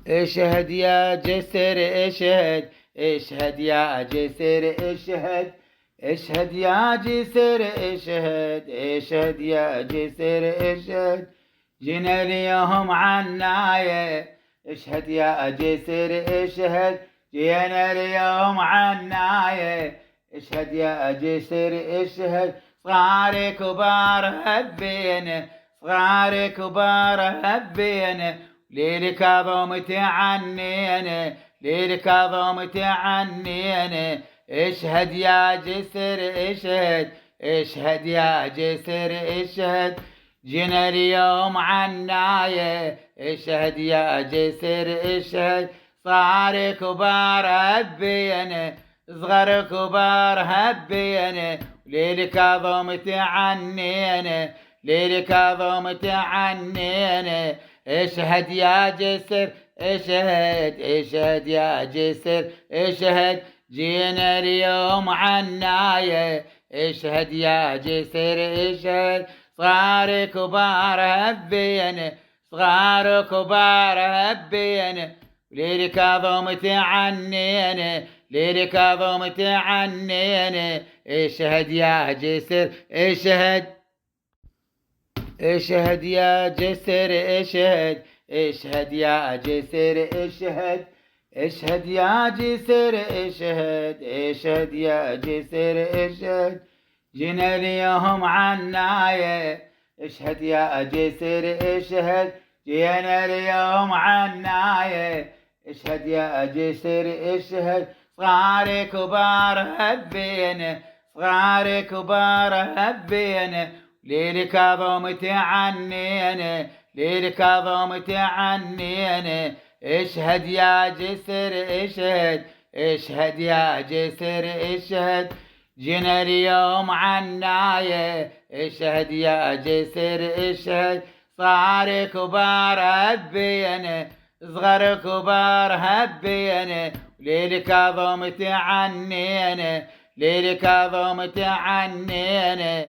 اشهد يا جسر اشهد، اشهد يا جسر اشهد، اشهد يا جسر اشهد، اشهد يا جسر اشهد، جينا اليوم عناية. اشهد يا جسر اشهد، جينا اليوم عناية. اشهد يا جسر اشهد، صغار كبار هبينا، صغار كبار هبينا، ليلك عظم تعنينا، ليلك عظم تعنينا. اشهد يا جسر اشهد، اشهد يا جسر اشهد، جينا اليوم عناية. اشهد يا جسر اشهد، صار كبار هبينا، صغر كبار هبينا، ليلك عظم تعنينا، ليلك عظم تعنينا. اشهد يا جسر اشهد، اشهد يا جسر اشهد، جينا اليوم عناية. اشهد يا جسر اشهد، صار كبار هبينا، صغار كبار هبينا، ليلك عظم تعنينا، ليلك عظم تعنينا. اشهد يا جسر اشهد، اشهد يا جسر اشهد، اشهد يا جسر اشهد، اشهد يا جسر اشهد، اشهد يا جسر اشهد، جينا اليوم عناية. اشهد يا جسر اشهد، جينا اليوم عناية. اشهد يا جسر اشهد، صغار كبار هبينا، صغار كبار هبينا، ليلك عظم تعنينا، ليلك عظم تعنينا. اشهد يا جسر اشهد، اشهد يا جسر اشهد، جينا اليوم عناية. اشهد يا جسر اشهد، صار كبار هبينا، صغر كبار هبينا، ليلك عظم تعنينا، ليلك عظم تعنينا.